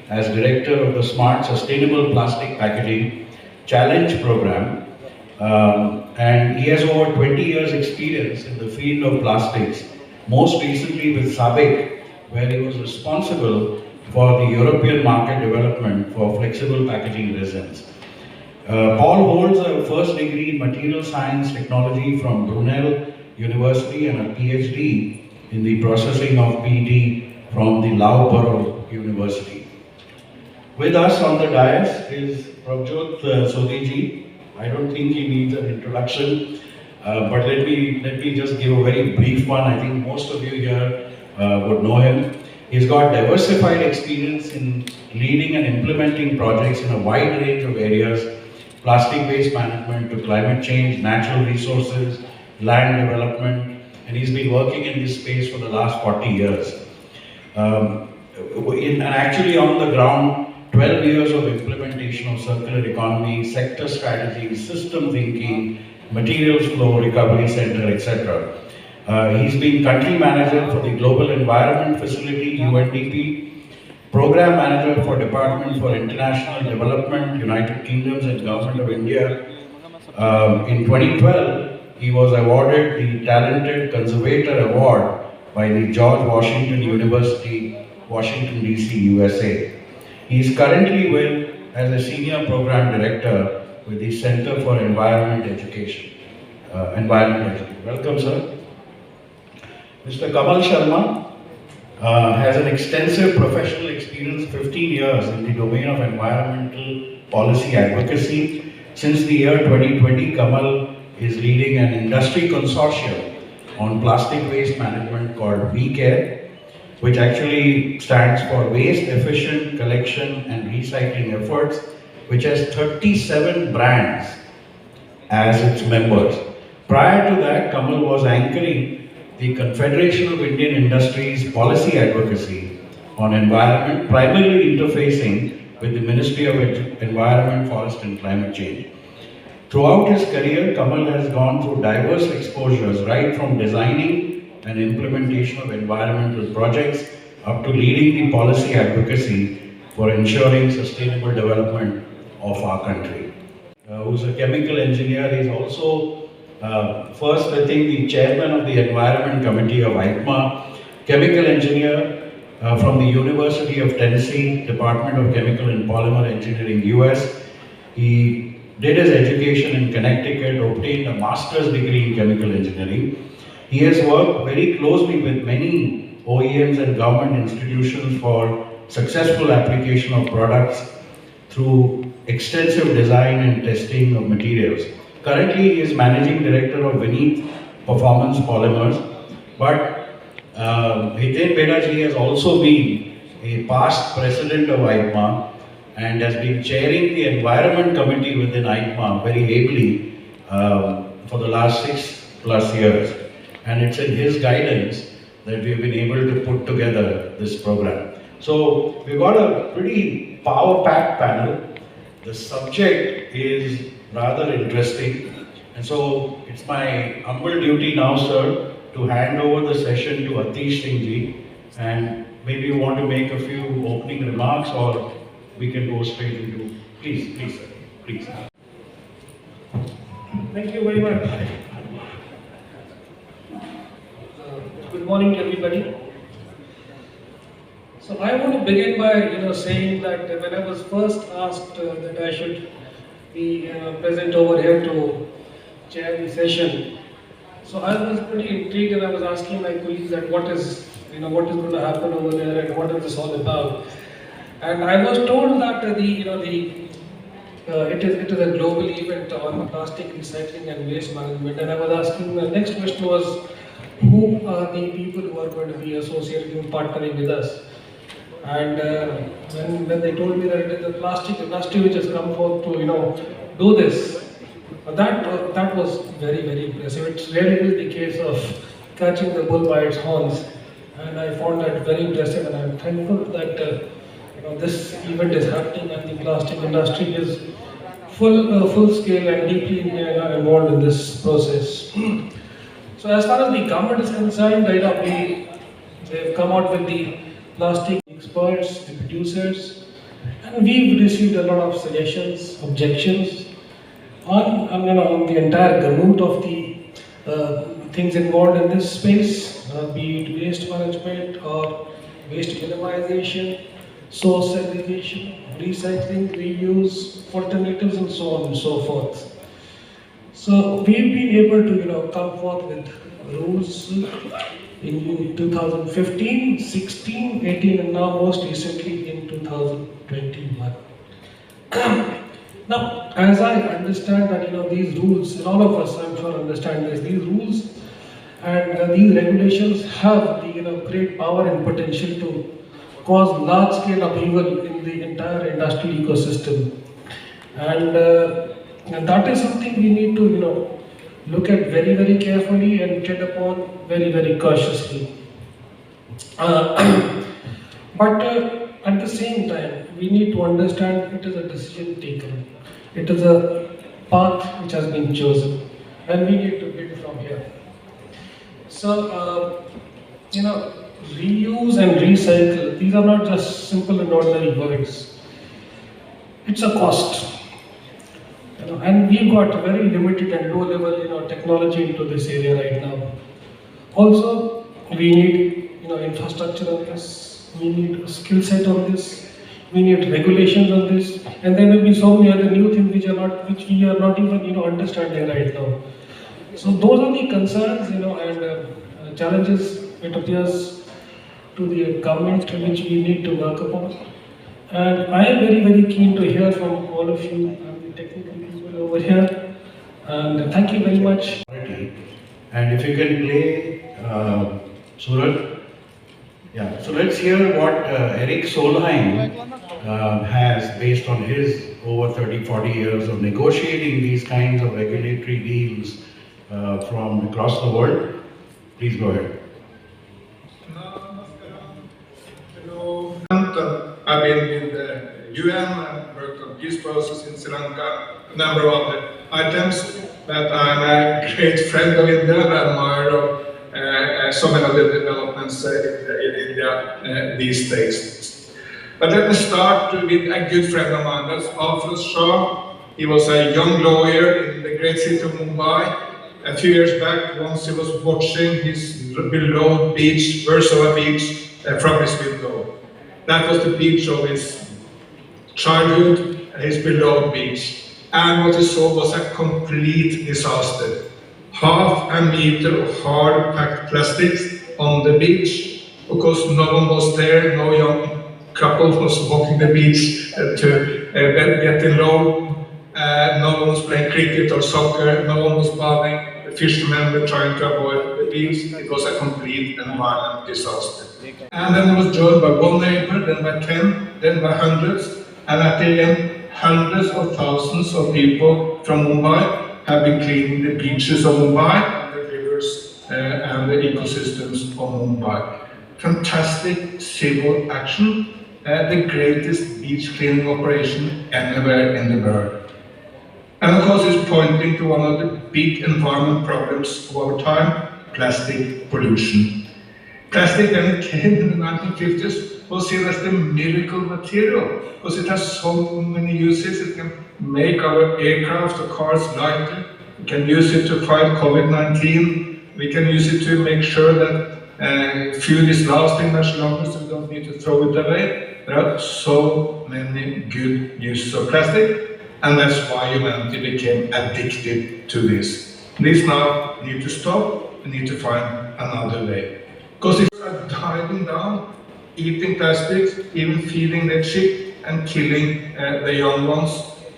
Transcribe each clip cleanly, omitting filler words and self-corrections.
as director of the Smart Sustainable Plastic Packaging Challenge program. And he has over 20 years experience in the field of plastics, most recently with SABIC, where he was responsible for the European market development for flexible packaging resins. Paul holds a first degree in material science technology from Brunel University and a PhD in the processing of PET from the Loughborough University. With us on the dais is Prabjot Sodhi. I don't think he needs an introduction, but let me just give a very brief one. I think most of you here would know him. He's got diversified experience in leading and implementing projects in a wide range of areas, plastic waste management to climate change, natural resources, land development, and he's been working in this space for the last 40 years. And actually on the ground, 12 years of implementation of circular economy, sector strategy, system thinking, materials flow, recovery center, etc. He's been country manager for the Global Environment Facility, UNDP, program manager for Department for International Development, United Kingdoms and Government of India. In 2012, he was awarded the Talented Conservator Award by the George Washington University, Washington DC, USA. He is currently with as a senior program director with the Center for Environment Education. Welcome, sir. Mr. Kamal Sharma has an extensive professional experience, 15 years in the domain of environmental policy advocacy. Since the year 2020, Kamal is leading an industry consortium on plastic waste management called WeCare, which actually stands for Waste Efficient Collection and Recycling Efforts, which has 37 brands as its members. Prior to that, Kamal was anchoring the Confederation of Indian Industries policy advocacy on environment, primarily interfacing with the Ministry of Environment, Forest and Climate Change. Throughout his career, Kamal has gone through diverse exposures, right from designing and implementation of environmental projects up to leading the policy advocacy for ensuring sustainable development of our country. Who's a chemical engineer, he's also first, I think, the chairman of the Environment Committee of ICMA, chemical engineer from the University of Tennessee, Department of Chemical and Polymer Engineering, US. He did his education in Connecticut, obtained a master's degree in chemical engineering. He has worked very closely with many OEMs and government institutions for successful application of products through extensive design and testing of materials. Currently, he is managing director of Vineet Performance Polymers, but Hiten Bedaji has also been a past president of ICMA and has been chairing the environment committee within ICMA very ably for the last 6+ years. And it's in his guidance that we've been able to put together this program. So we've got a pretty power-packed panel. The subject is rather interesting. And so it's my humble duty now, sir, to hand over the session to Atish Singh ji. And maybe you want to make a few opening remarks or we can go straight into, please, sir, please. Thank you very much. Good morning to everybody. So I want to begin by saying that when I was first asked that I should be present over here to chair the session, so I was pretty intrigued and I was asking my colleagues that what is going to happen over there and what is this all about. And I was told that it is a global event on plastic recycling and waste management. And I was asking, the next question was, who are the people who are going to be associated and partnering with us? And when they told me that it is the plastic industry which has come forth to do this, that was very, very impressive. It really is the case of catching the bull by its horns, and I found that very impressive. And I'm thankful that this event is happening and the plastic industry is full scale and deeply involved in this process. So as far as the government is concerned, they've come out with the plastic experts, the producers, and we've received a lot of suggestions, objections on the entire gamut of the things involved in this space, be it waste management or waste minimization, source segregation, recycling, reuse, alternatives, and so on and so forth. So we've been able to come forth with rules in 2015, 16, 18, and now most recently in 2021. Now, as I understand that these rules, and all of us I'm sure understand this, these rules and these regulations have the great power and potential to cause large-scale upheaval in the entire industrial ecosystem, and that is something we need to look at very very carefully and tread upon very very cautiously. Uh, but at the same time, we need to understand it is a decision taken. It is a path which has been chosen, and we need to build from here. So, reuse and recycle, these are not just simple and ordinary words. It's a cost. And we've got very limited and low level technology into this area right now. Also, we need infrastructure on this, we need a skill set on this, we need regulations on this, and there will be so many other new things which we are not even understanding right now. So those are the concerns and challenges it appears to the government which we need to work upon. And I am very very keen to hear from all of you and the technical people over here. And thank you very much. And if you can play Suraj. Yeah, so let's hear what Eric Solheim has based on his over 30-40 years of negotiating these kinds of regulatory deals from across the world. Please go ahead. Hello. I've been with the UN and worked on peace process in Sri Lanka, a number of other items that I'm a great friend of India and admire so many of the developments in India these days. But let me start with a good friend of mine, that's Afroz Shah. He was a young lawyer in the great city of Mumbai. A few years back, once he was watching his beloved beach, Versova beach, from his window. That was the beach of his childhood, his beloved beach. And what he saw was a complete disaster. Half a meter of hard packed plastics on the beach, because no one was there, no young couple was walking the beach to get in low, no one was playing cricket or soccer, no one was bathing, the fishermen were trying to avoid the beach. It was a complete and violent disaster. And then it was joined by one neighbor, then by 10, then by hundreds, and at the end, hundreds of thousands of people from Mumbai have been cleaning the beaches of Mumbai and the rivers and the ecosystems of Mumbai. Fantastic civil action, the greatest beach cleaning operation anywhere in the world. And of course it's pointing to one of the big environment problems of our time, plastic pollution. Plastic, when it came in the 1950s, was seen as the miracle material because it has so many uses. It can make our aircraft or cars lighter. We can use it to fight COVID-19. We can use it to make sure that food is lasting much longer, so we don't need to throw it away. There are so many good uses of plastic, and that's why humanity became addicted to this. This now need to stop. We need to find another way. Because if we are diving down, eating plastics, even feeding the chick and killing the young ones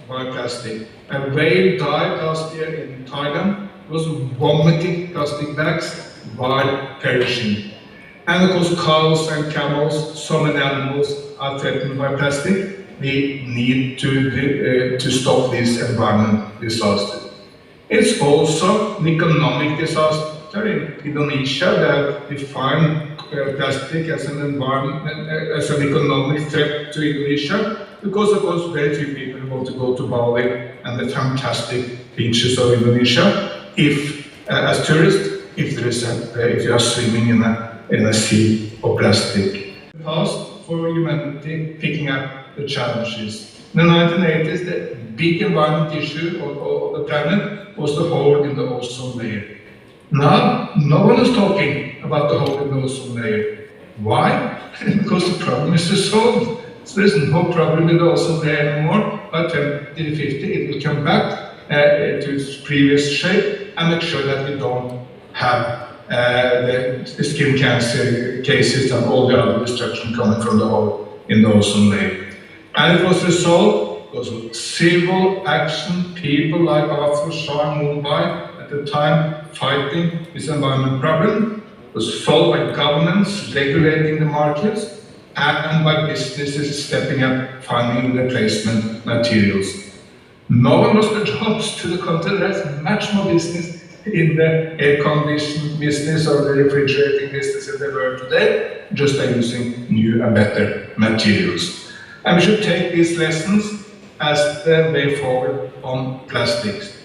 by plastic. A whale died last year in Thailand, was vomiting plastic bags while perishing. And of course cows and camels, so many animals are threatened by plastic. We need to stop this environment disaster. It's also an economic disaster. In Indonesia, they have defined plastic as an environment, as an economic threat to Indonesia, because of course very few people want to go to Bali and the fantastic beaches of Indonesia, if as tourists, if you are swimming in a sea of plastic. In the past, for humanity picking up the challenges. In the 1980s, the big environment issue of the planet was the hole in the ozone layer. Now, no one is talking about the hole in the ozone layer. Why? Because the problem is resolved. So there's no problem with the ozone layer anymore. By 2050, it will come back to its previous shape and make sure that we don't have the skin cancer cases and all the other destruction coming from the hole in the ozone layer. And it was resolved because of civil action, people like Arthur Shah in Mumbai at the time fighting this environment problem. It was followed by governments regulating the markets and by businesses stepping up, finding replacement materials. No one lost their jobs to the contrary. There's much more business in the air conditioning business or the refrigerating business in the world today, just by using new and better materials. And we should take these lessons as the way forward on plastics.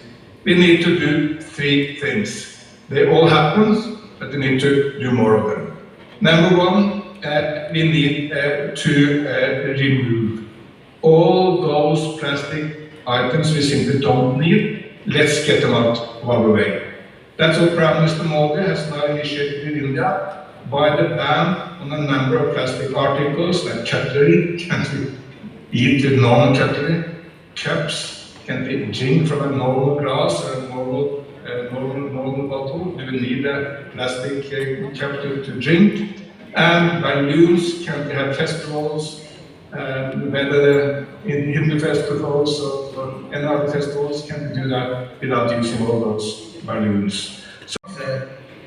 We need to do three things. They all happen, but we need to do more of them. Number one, we need to remove all those plastic items we simply don't need. Let's get them out of our way. That's what Prime Minister Modi has now initiated in India by the ban on a number of plastic articles like cutlery. Can't we eat with normal cutlery? Cups, can't we drink from a normal glass or a normal bottle? Do we need a plastic cup to drink? And balloons, can't we have festivals? Whether in the festivals or any other festivals, can we do that without using all those balloons?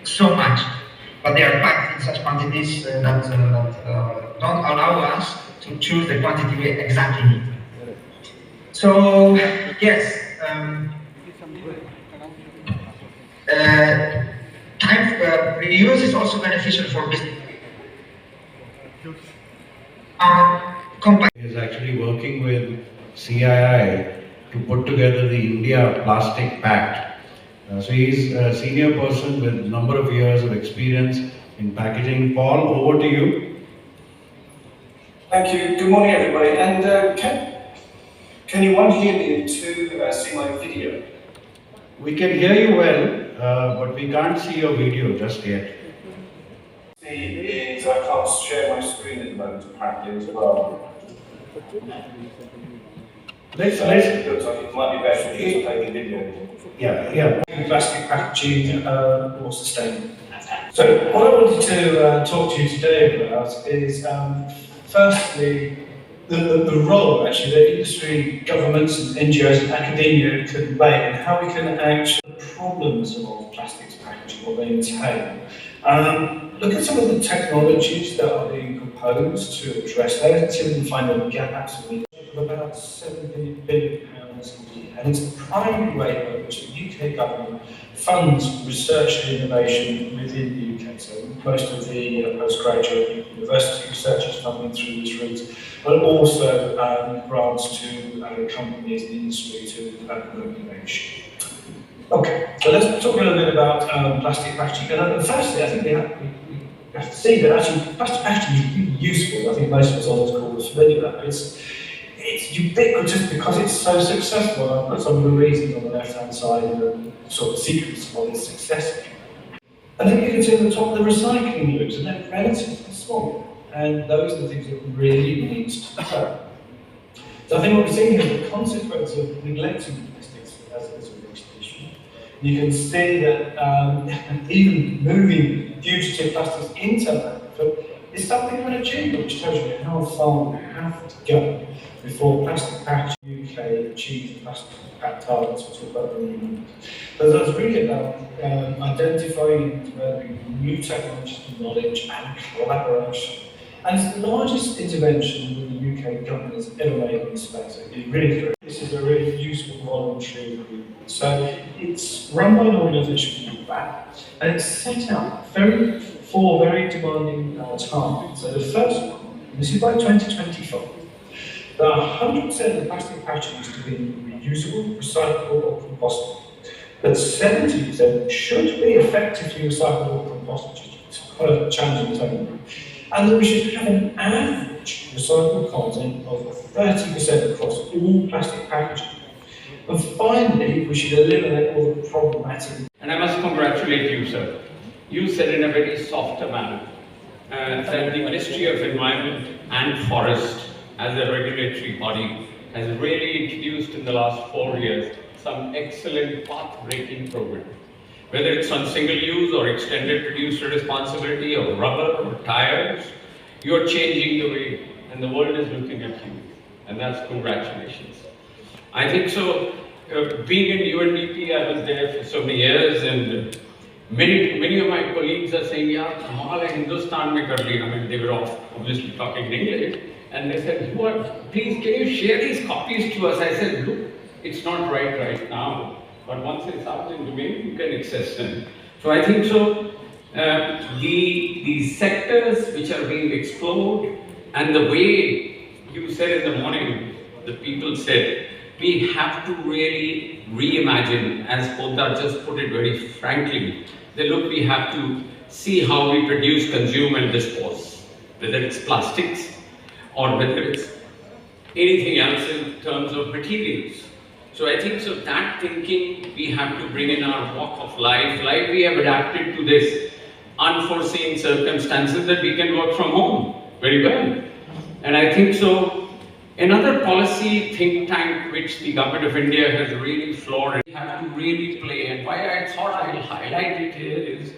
So much, but they are packed in such quantities that don't allow us to choose the quantity we exactly need. So, yes, time reuse is also beneficial for business. Is actually working with CII to put together the India Plastic Pact. So he's a senior person with a number of years of experience in packaging. Paul, over to you. Thank you. Good morning, everybody. And can you one hear me and two see my video? We can hear you well, but we can't see your video just yet. Is I can't share my screen at the moment apparently as well. Let's It looks like it might be better if you take a video. yeah. Plastic packaging more sustainable. So what I wanted to talk to you today about is firstly the role actually that industry, governments and NGOs and academia can play and how we can actually the problems of plastics packaging, what they entail. Look at some of the technologies that are being proposed to address that, see if we can find a gap absolutely of about £70 billion a year. And it's a primary way by which the UK government funds research and innovation within the UK. So most of the postgraduate university research is funded through this route, but also grants to companies and industry to promote innovation. Okay, so let's talk a little bit about plastic packaging. And firstly, I think we have to see that actually plastic packaging is really useful. I think most of us on this call are familiar with that. It's ubiquitous because it's so successful. I've put some of the reasons on the left-hand side and the sort of secrets of its success. And then you can see at the top the recycling loops, and they're relatively small. And those are the things that really needs to grow. So I think what we're seeing here is the consequence of neglecting plastics as a waste issue. You can see that even moving fugitive plastics into landfill is something of an achievement, which tells you how far we have to go before plastic packaging UK achieves the plastic pack targets we talk about in the moment. So that's really about identifying and developing new technologies, knowledge and collaboration. And it's the largest intervention that the UK government has ever made in this space. This is a really useful voluntary agreement. So it's run by an organisation called LAKH, and it's set out four very demanding targets. So the first one, and this is by 2025, that 100% of the plastic packaging is to be reusable, recyclable or compostable. That 70% should be effectively recyclable or compostable. It's quite a challenging term. And that we should have an average reach recycled content of 30% across all plastic packaging. And finally, we should eliminate all the problematic. And I must congratulate you, sir. You said in a very soft manner that the Ministry of Environment and Forest, as a regulatory body, has really introduced in the last 4 years some excellent path-breaking program. Whether it's on single-use or extended producer responsibility or rubber or tires, you're changing the way, and the world is looking at you. And that's congratulations. I think so. Being in UNDP, I was there for so many years, and many of my colleagues are saying, "Yeah, Kamal hai Hindustan mein kar liya." I mean, they were obviously talking in English, and they said, "Please, can you share these copies to us?" I said, "Look, it's not right now, but once it's out in domain, you can access them." So I think so. The sectors which are being explored, and the way you said in the morning, the people said, we have to really reimagine, as Poddar just put it very frankly, that look, we have to see how we produce, consume and dispose, whether it's plastics or whether it's anything else in terms of materials. So I think so that thinking we have to bring in our walk of life, like we have adapted to this unforeseen circumstances that we can work from home very well. And I think so. Another policy think tank which the Government of India has really floored, we have to really play, and why I thought I will highlight it here is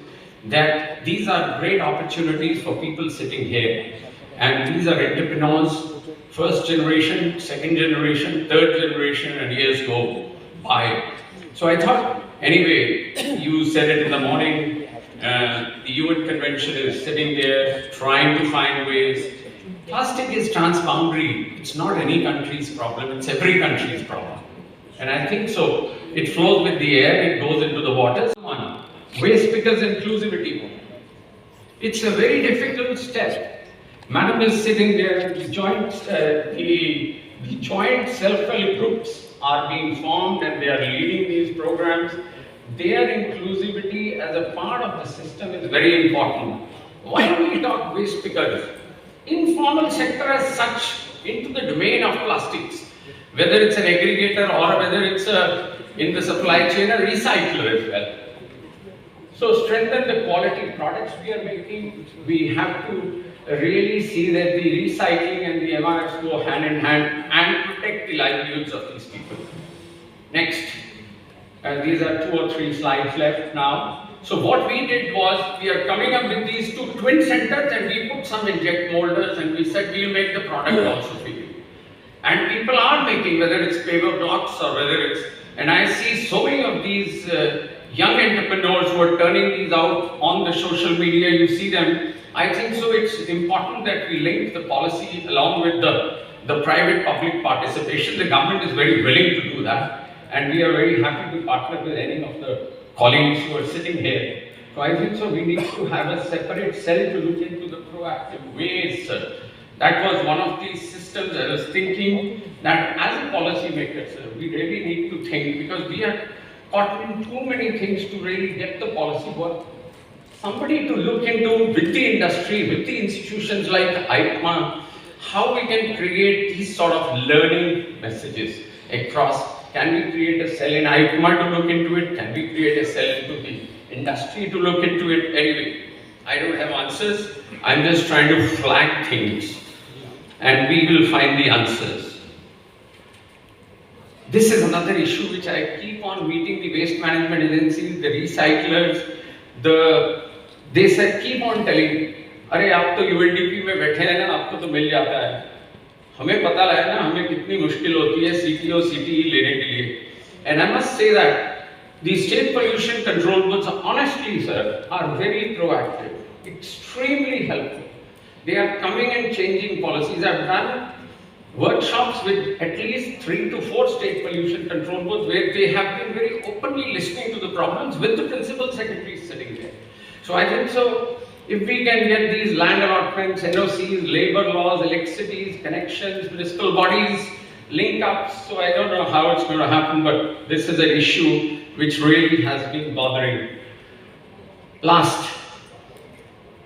that these are great opportunities for people sitting here. And these are entrepreneurs, first generation, second generation, third generation, and years go by. So I thought, anyway, you said it in the morning, the UN Convention is sitting there trying to find ways. Plastic is transboundary. It's not any country's problem, it's every country's problem. And I think so. It flows with the air, it goes into the waters. Waste pickers inclusivity. It's a very difficult step. Madam is sitting there, the joint self-help groups are being formed and they are leading these programs. Their inclusivity as a part of the system is very important. Why don't we talk waste pickers? Informal sector as such into the domain of plastics, whether it's an aggregator or whether it's in the supply chain, a recycler as well. So strengthen the quality products we are making. We have to really see that the recycling and the MRFs go hand in hand and protect the livelihoods of these people. Next, these are 2 or 3 slides left now. So what we did was, we are coming up with these 2 twin centers and we put some inject molders and we said we'll make the product also for you. And people are making, whether it's paper blocks or whether it's, and I see so many of these young entrepreneurs who are turning these out on the social media, you see them. I think so it's important that we link the policy along with the private public participation. The government is very willing to do that and we are very happy to partner with any of the colleagues who are sitting here. So I think so we need to have a separate cell to look into the proactive ways. That was one of the systems I was thinking that as a policy maker, sir, we really need to think, because we are caught in too many things to really get the policy work. Somebody to look into with the industry, with the institutions like ICMA, how we can create these sort of learning messages across. Can we create a cell in ICMA to look into it? Can we create a cell into the industry to look into it? Anyway, I don't have answers. I'm just trying to flag things and we will find the answers. This is another issue which I keep on meeting the waste management agencies, the recyclers, they said, keep on telling, अरे आप तो UNDP में बैठे हैं ना, आपको तो मिल जाता है. हमें पता है ना हमें कितनी मुश्किल होती है CTO CTE लेने के लिए. And I must say that the state pollution control boards, honestly sir, are very proactive, extremely helpful. They are coming and changing policies. I've done workshops with at least 3 to 4 state pollution control boards where they have been very openly listening to the problems with the principal secretaries sitting there. So I think so. If we can get these land allotments, NOCs, labor laws, electricities, connections, municipal bodies, link up, so I don't know how it's going to happen, but this is an issue which really has been bothering. Last,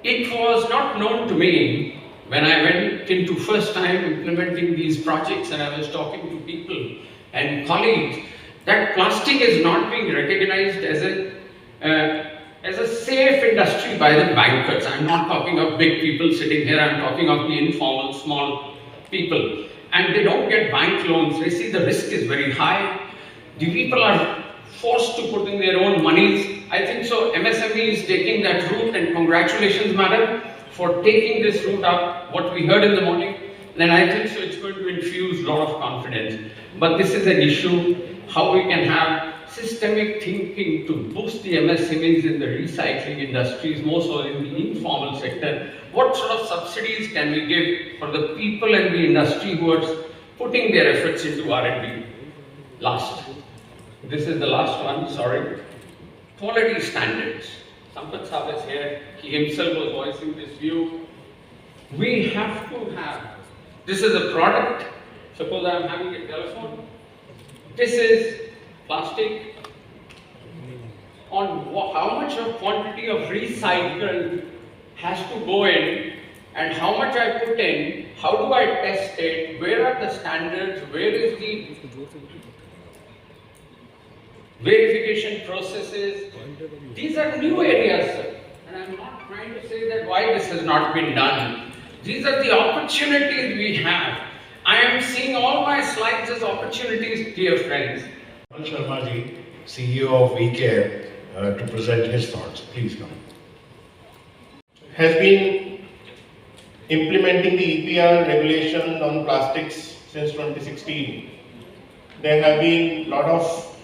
it was not known to me When I went into first time implementing these projects and I was talking to people and colleagues, that plastic is not being recognized as a safe industry by the bankers. I'm not talking of big people sitting here, I'm talking of the informal, small people. And they don't get bank loans, they see the risk is very high. The people are forced to put in their own monies. I think so MSME is taking that route, and congratulations madam for taking this route up, what we heard in the morning. Then I think so it's going to infuse a lot of confidence. But this is an issue, how we can have systemic thinking to boost the MSMEs in the recycling industries, more so in the informal sector. What sort of subsidies can we give for the people in the industry who are putting their efforts into R&D? Last. This is the last one, sorry. Quality standards. Sampath Saab is here. He himself was voicing this view. We have to have, this is a product. Suppose I am having a telephone. This is plastic. On how much of quantity of recycled has to go in, and how much I put in, how do I test it, where are the standards, where is the verification processes. These are new areas, sir. And I'm not trying to say that why this has not been done. These are the opportunities we have. I am seeing all my slides as opportunities, dear friends. Kamal Sharma ji, CEO of WeCare, to present his thoughts. Please come. Has been implementing the EPR regulation on plastics since 2016. There have been a lot of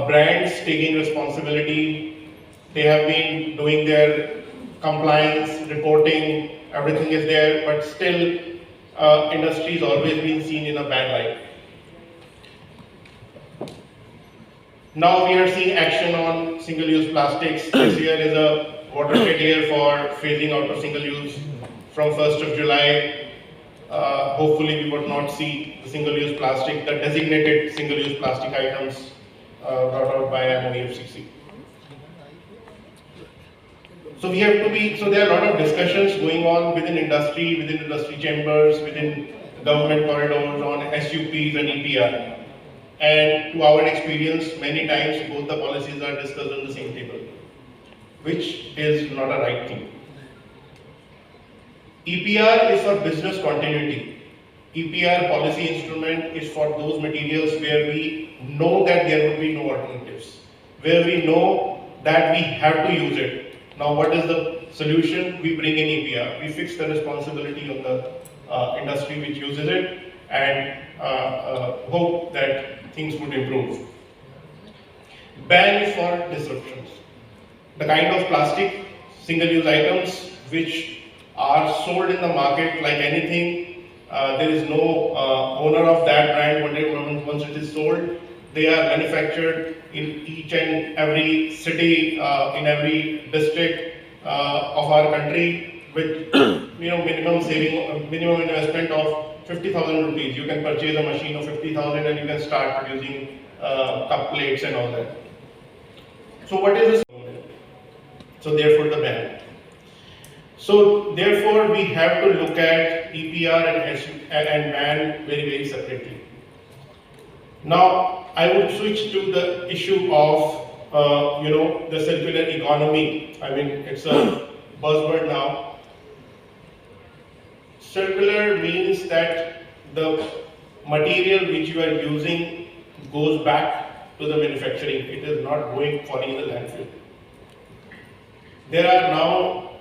brands taking responsibility. They have been doing their compliance, reporting, everything is there, but still industry has always been seen in a bad light. Now we are seeing action on single-use plastics. This year is a watershed year for phasing out of single-use. From 1st of July, hopefully we would not see the single-use plastic, the designated single-use plastic items brought out by MOEFCC. So we have to be, so there are a lot of discussions going on within industry chambers, within government corridors on SUPs and EPR. And to our experience, many times both the policies are discussed on the same table, which is not a right thing. EPR is for business continuity. EPR policy instrument is for those materials where we know that there would be no alternatives, where we know that we have to use it. Now what is the solution? We bring in EPR. We fix the responsibility on the industry which uses it, and hope that things would improve. Ban is for disruptions. The kind of plastic single-use items which are sold in the market like anything, there is no owner of that brand once it is sold. They are manufactured in each and every city, in every district of our country with minimum investment of 50,000 rupees. You can purchase a machine of 50,000 and you can start producing cup plates and all that. So what is this? So therefore the ban. So therefore we have to look at EPR and ban very separately. Now I would switch to the issue of the circular economy. I mean, it's a buzzword now. Circular means that the material which you are using goes back to the manufacturing. It is not falling in the landfill. There are now,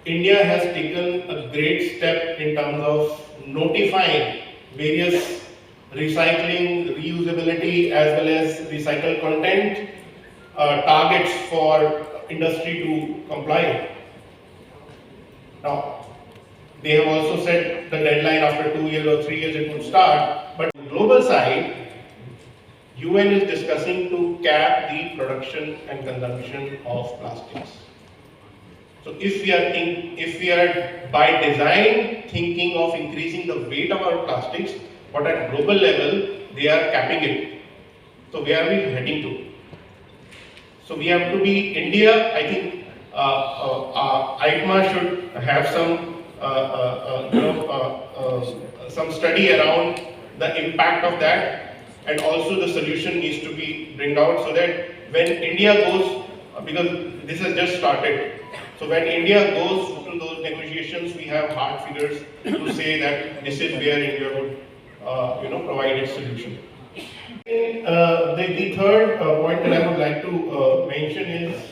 India has taken a great step in terms of notifying various recycling, reusability as well as recycled content targets for industry to comply. Now, they have also set the deadline after 2 years or 3 years it would start, but on the global side, UN is discussing to cap the production and consumption of plastics. So if we are by design thinking of increasing the weight of our plastics, but at global level they are capping it. So where are we heading to? So we have to be India. I think ITMA should have some some study around the impact of that, and also the solution needs to be bring out so that when India goes, because this has just started, so when India goes to those negotiations, we have hard figures to say that this is where India would, provide its solution. The third point that I would like to mention is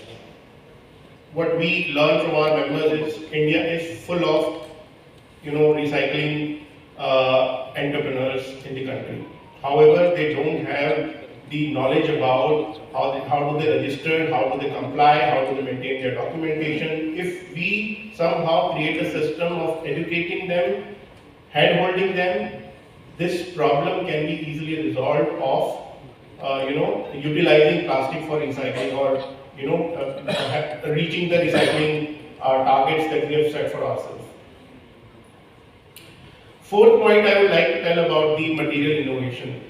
what we learn from our members is India is full of, recycling entrepreneurs in the country. However, they don't have the knowledge about how do they register, how do they comply, how do they maintain their documentation. If we somehow create a system of educating them, hand-holding them, this problem can be easily resolved of, utilizing plastic for recycling or, reaching the recycling targets that we have set for ourselves. Fourth point I would like to tell about the material innovation.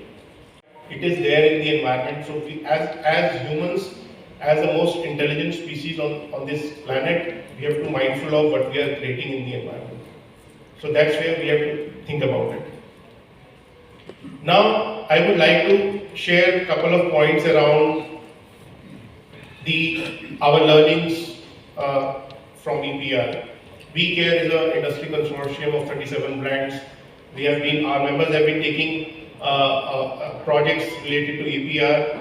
It is there in the environment, so we, as humans, as the most intelligent species on this planet, we have to be mindful of what we are creating in the environment. So that's where we have to think about it. Now, I would like to share a couple of points around our learnings from EPR. WeCare is an industry consortium of 37 brands. Our members have been taking projects related to EPR,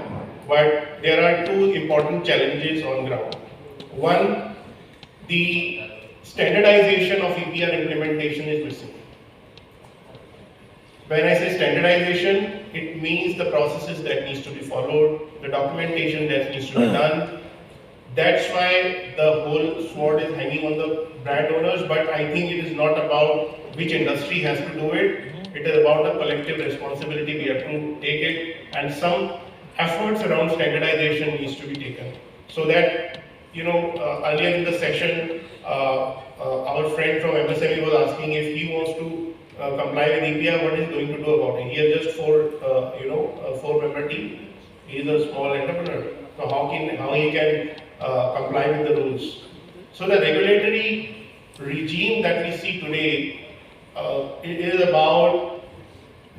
but there are two important challenges on ground. One, the standardization of EPR implementation is missing. When I say standardization, it means the processes that needs to be followed, the documentation that needs to be done. That's why the whole sword is hanging on the brand owners, but I think it is not about which industry has to do it. It is about a collective responsibility. We have to take it, and some efforts around standardization needs to be taken. So that, earlier in the session, our friend from MSME was asking if he wants to comply with EPR, what is he going to do about it? He has just a 4-member team. He is a small entrepreneur. So how he can comply with the rules? So the regulatory regime that we see today, it is about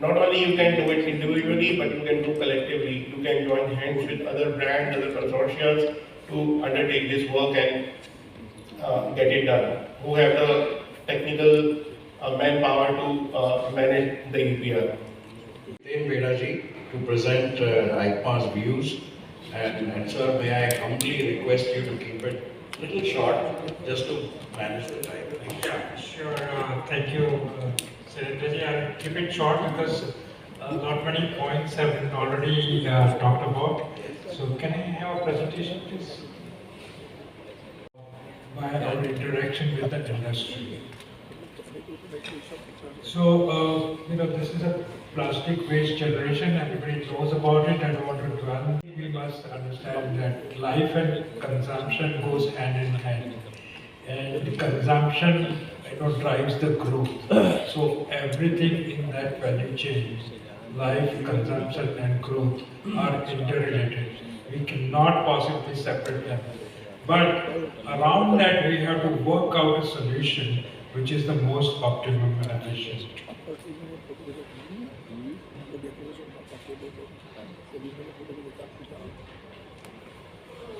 not only you can do it individually, but you can do collectively. You can join hands with other brands, other consortia to undertake this work and get it done. Who have the technical manpower to manage the EPR. Then Vedaji to present ICMA's views, and sir, may I humbly request you to keep it a little short, just to manage the time. Yeah, sure. Thank you, Secretary. I'll keep it short because not many points have been already talked about. So can I have a presentation, please? By our interaction with the industry. So, this is a plastic waste generation. Everybody knows about it. I don't want to dwell. We must understand that life and consumption goes hand in hand. And the consumption, drives the growth. So everything in that value chain, life, consumption, and growth are interrelated. We cannot possibly separate them. But around that, we have to work out a solution which is the most optimum and efficient.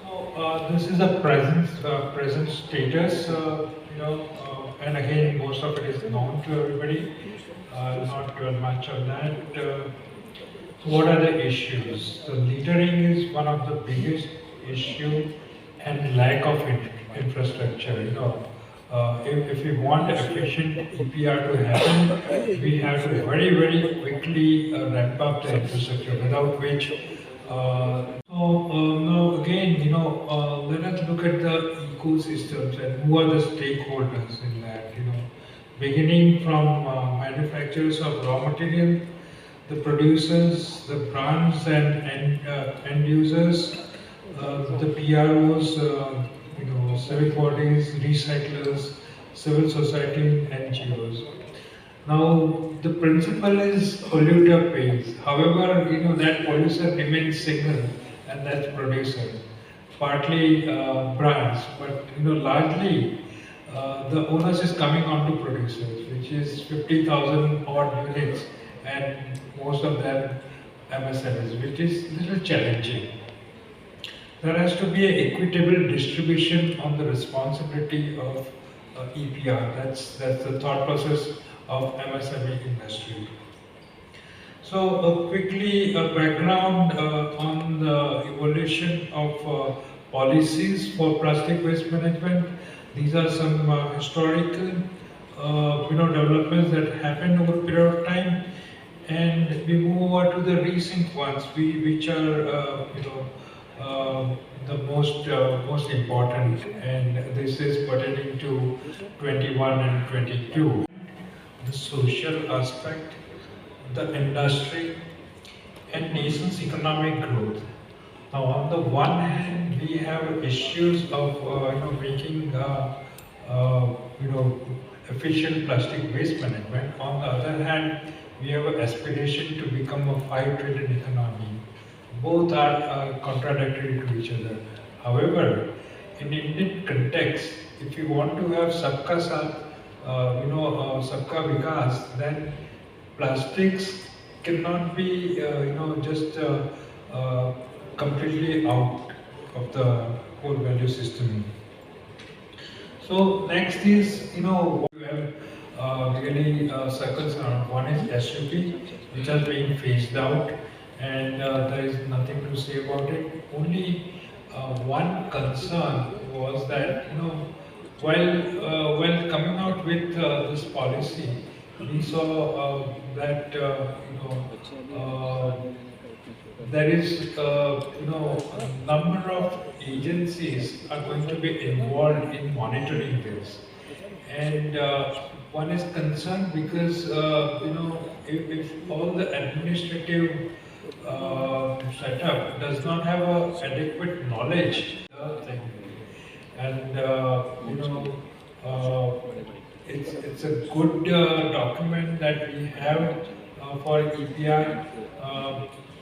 So this is a present status, and again, most of it is known to everybody. Not dwell much on that. So what are the issues? So littering is one of the biggest issue, and lack of infrastructure. If we want efficient EPR to happen, we have to very, very quickly ramp up the infrastructure, without which, now again, let us look at the ecosystems and who are the stakeholders in that, beginning from manufacturers of raw material, the producers, the brands and end users, the PROs, civic bodies, recyclers, civil society, NGOs. Now, the principle is polluter pays. However, that polluter remains single, and that's producer. Partly brands, but largely the onus is coming on to producers, which is 50,000 odd units, and most of them MSMEs, which is a little challenging. There has to be an equitable distribution on the responsibility of EPR. That's the thought process of MSME industry. So quickly, a background on the evolution of policies for plastic waste management. These are some historical, developments that happened over a period of time, and we move over to the recent ones, which are, the most important, and this is pertaining to 21 and 22. The social aspect, the industry, and nation's economic growth. Now, on the one hand, we have issues of making efficient plastic waste management. On the other hand, we have an aspiration to become a 5 trillion economy. Both are contradictory to each other. However, in Indian context, if you want to have sabka saath, sabka vikas, then plastics cannot be, just completely out of the whole value system. So next is, you have really circles around. One is SUP, which are being phased out, and there is nothing to say about it. Only one concern was that, while coming out with this policy, we saw that there is a number of agencies are going to be involved in monitoring this, and one is concerned because if all the administrative setup does not have adequate knowledge, and it's a good document that we have for EPR,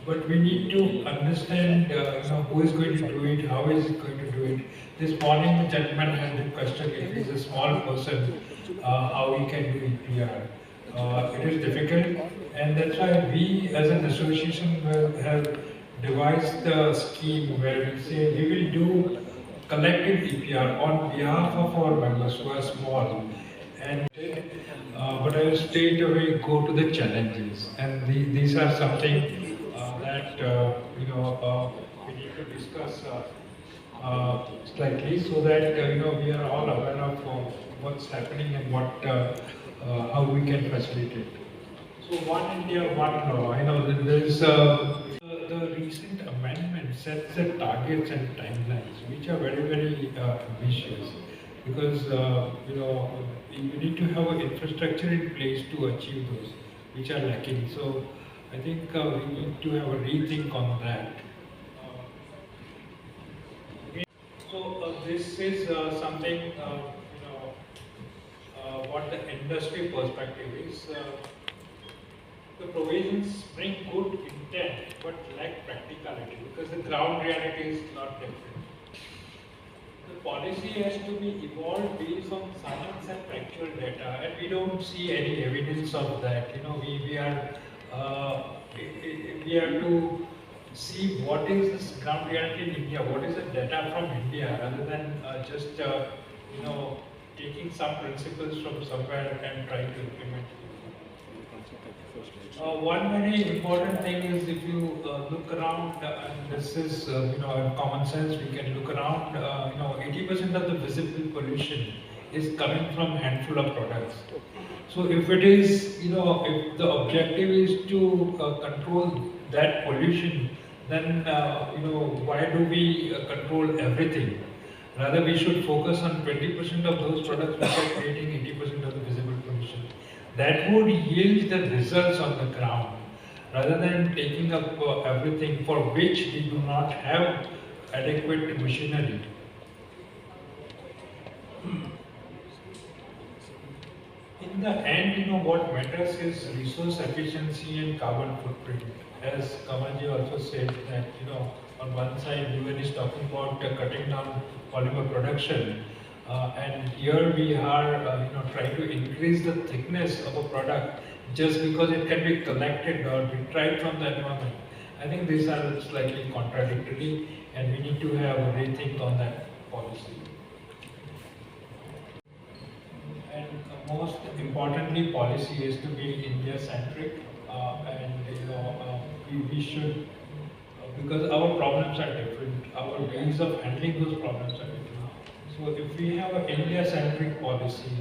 but we need to understand who is going to do it, how is it going to do it. This morning the gentleman had the question, if he's a small person, how he can do EPR. It is difficult, and that's why we as an association have devised a scheme where we say we will do collective EPR on behalf of our members who are small. And but I will straight away go to the challenges, and these are something that we need to discuss slightly, so that we are all aware of what's happening and how we can facilitate. So one India, one law. There is the recent amendment sets the targets and timelines, which are very, very ambitious, because you need to have an infrastructure in place to achieve those, which are lacking. So I think we need to have a rethink on that. So this is something, what the industry perspective is. The provisions bring good intent but lack practicality, because the ground reality is not different. The policy has to be evolved based on science and factual data, and we don't see any evidence of that. We have to see what is this ground reality in India, what is the data from India, rather than just taking some principles from somewhere and trying to implement it. One very important thing is, if you look around, and this is common sense, we can look around. 80% of the visible pollution is coming from handful of products. So if it is, if the objective is to control that pollution, then why do we control everything? Rather, we should focus on 20% of those products which are creating 80% of the visible pollution. That would yield the results on the ground, rather than taking up everything for which we do not have adequate machinery. In the end, what matters is resource efficiency and carbon footprint. As Kamalji also said that, on one side, UN is talking about cutting down polymer production. And here we are, trying to increase the thickness of a product just because it can be collected or retrieved from the environment. I think these are slightly contradictory, and we need to have a rethink on that policy. And most importantly, policy is to be India-centric, and we should, because our problems are different, our ways of handling those problems are different. So if we have an India-centric policy,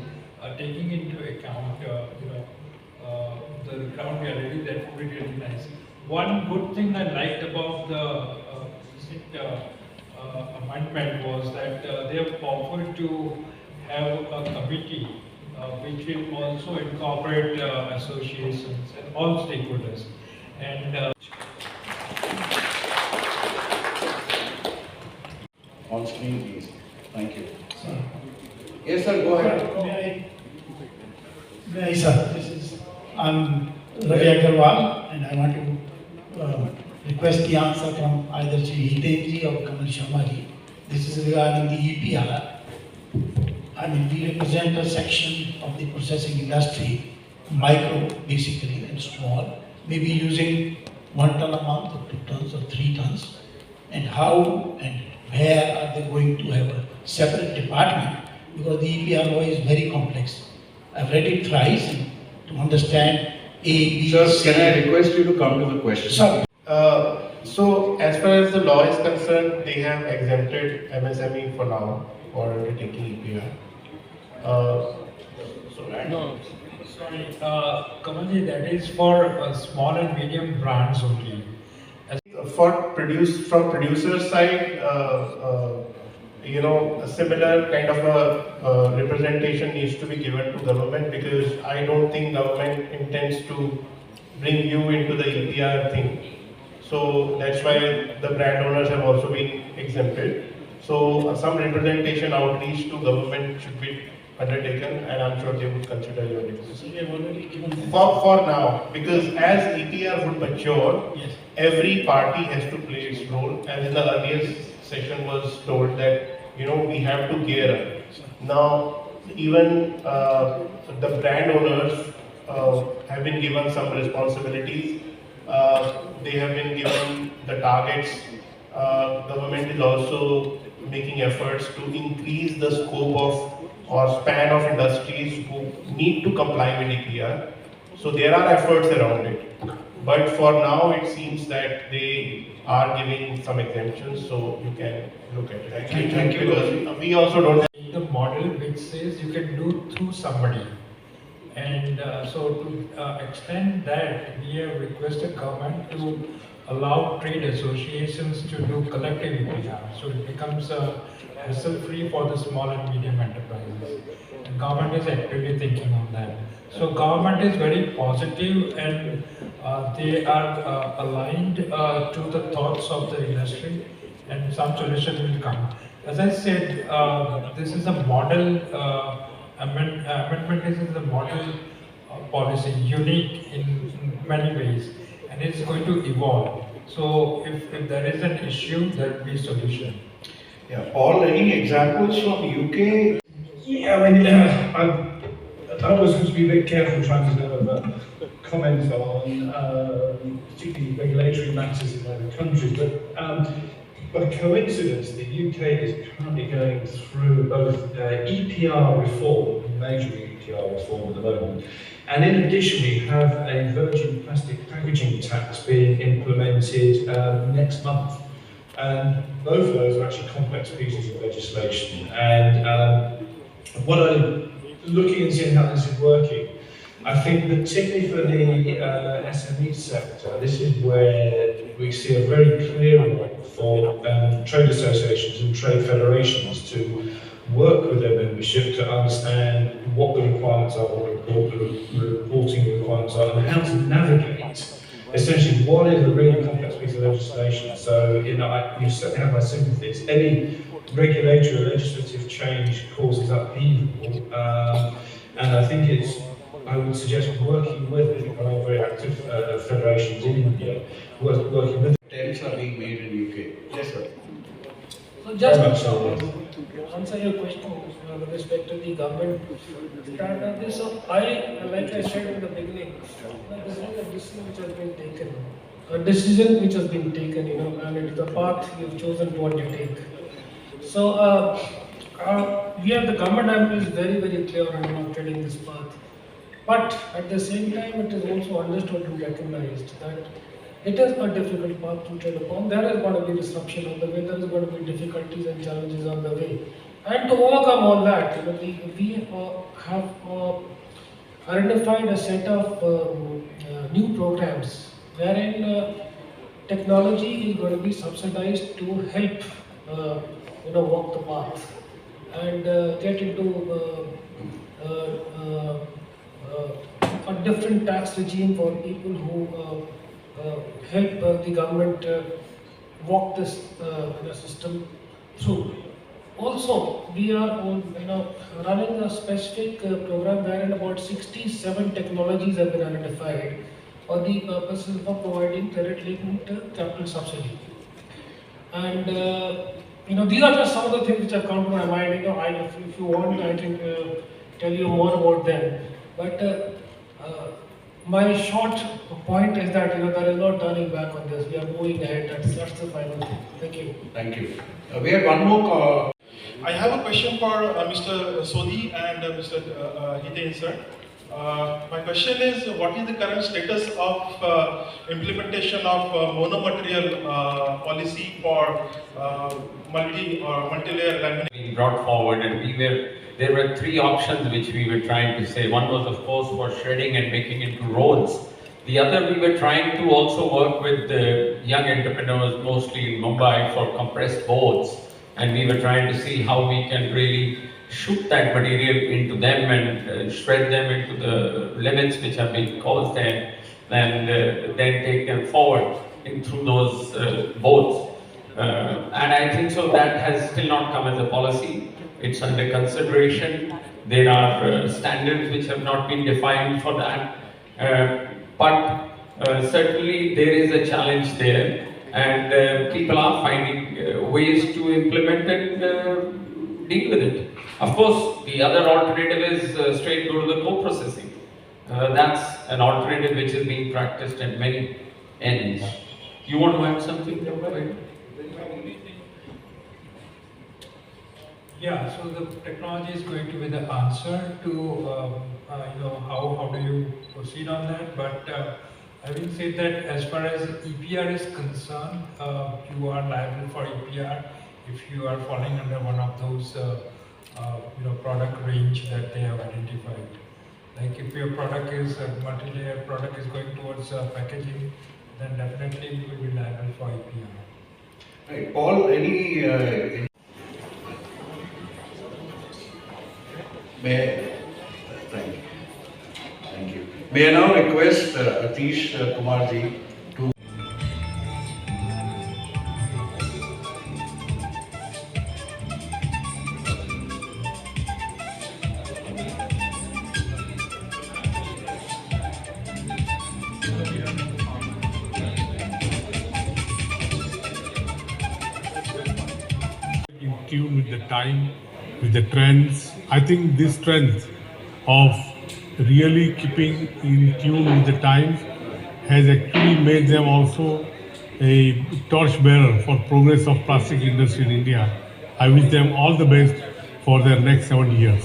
taking into account, the ground reality, that would be really nice. One good thing I liked about the recent amendment was that they have offered to have a committee which will also incorporate associations and all stakeholders. And On screen, please. Thank you. Yes, sir, go ahead. May I, sir? I'm Ravi Agarwal, and I want to request the answer from either Hitenji or Kamal Sharma ji. This is regarding the EPR. I mean, we represent a section of the processing industry, micro basically, and small, maybe using 1 ton a month or 2 tons or 3 tons. And how and where are they going to have a separate department? Because the EPR law is very complex. I've read it thrice and to understand A, B, Sir, C. can I request you to come to the question? Sorry. So as far as the law is concerned, they have exempted MSME for now for undertaking EPR. sorry, Kamalji, that is for small and medium brands only. From producer side, a similar kind of a representation needs to be given to government, because I don't think government intends to bring you into the EPR thing. So that's why the brand owners have also been exempted. So some representation outreach to government should be undertaken, and I'm sure they would consider your request. For now, because as EPR would mature, Yes. every party has to play its role. As in the earlier session was told that we have to gear up. Now even the brand owners have been given some responsibilities. They have been given the targets. Government is also making efforts to increase the scope of or span of industries who need to comply with EPR. So there are efforts around it. But for now, it seems that they are giving some exemptions, so you can look at it. Thank you. Because we also don't have The model which says you can do through somebody. And so to extend that, we have requested government to allow trade associations to do collective EPR. So it becomes hassle-free for the small and medium enterprises. And government is actively thinking on that. So government is very positive, and they are aligned to the thoughts of the industry, and some solution will come. As I said, this is a model amendment. This is a model policy, unique in many ways, and it's going to evolve. So if there is an issue, there will be a solution. Yeah, Paul, any examples from UK? Yeah, I mean, I always have to be a bit careful trying to comment on particularly regulatory matters in other countries, but a coincidence, the UK is currently going through both EPR reform, major EPR reform at the moment, and in addition we have a virgin plastic packaging tax being implemented next month. And both of those are actually complex pieces of legislation. And what I'm looking and seeing how this is working, I think particularly for the SME sector, this is where we see a very clear role for trade associations and trade federations to work with their membership to understand what the requirements are, what the reporting requirements are, and how to navigate essentially what is a really complex piece of legislation. So, you certainly have my sympathies. Any regulatory or legislative change causes upheaval, and I think I would suggest working with, I think there are very active federations in India, working with. Attempts are being made in UK. Yes, sir. So just Very much so, to answer your question, with respect to the government strategy. So like I said in the beginning, this is a decision which has been taken. A decision which has been taken, and it is the path you've chosen to undertake. So, we have the government is very, very clear on treading this path. But at the same time, it is also understood and recognized that it is a difficult path to tread upon. There is going to be disruption on the way, there is going to be difficulties and challenges on the way. And to overcome all that, we have identified a set of new programs wherein technology is going to be subsidized to help walk the path and get into a different tax regime for people who help the government walk this system through. Also, we are running a specific program wherein about 67 technologies have been identified for the purposes of providing credit-linked capital subsidy. And these are just some of the things which have come to my mind. If you want, I can tell you more about them. But my short point is that there is no turning back on this. We are moving ahead. That's the final thing. Thank you. Thank you. We have one more. I have a question for Mr. Sodhi and Mr. Hiten sir. My question is, what is the current status of implementation of monomaterial policy for multi-layer laminate? Being brought forward, and there were three options which we were trying to say. One was, of course, for shredding and making into rolls. The other, we were trying to also work with the young entrepreneurs, mostly in Mumbai, for compressed boards. And we were trying to see how we can really shoot that material into them and shred them into the limits which have been caused there, and then take them forward through those boards. And I think so that has still not come as a policy. It's under consideration. There are standards which have not been defined for that. But certainly there is a challenge there, and people are finding ways to implement and deal with it. Of course, the other alternative is straight go to the co-processing. That's an alternative which is being practiced at many ends. You want to add something? Yeah, so the technology is going to be the answer to how do you proceed on that. But having said that, as far as EPR is concerned, you are liable for EPR if you are falling under one of those product range that they have identified. Like if your product is a multi-layer product is going towards packaging, then definitely you will be liable for EPR. Right, Paul, any thank you. Thank you. May I now request Atish Kumarji to. In tune with the time, with the trends. I think this strength of really keeping in tune with the times has actually made them also a torchbearer for progress of plastic industry in India. I wish them all the best for their next 7 years.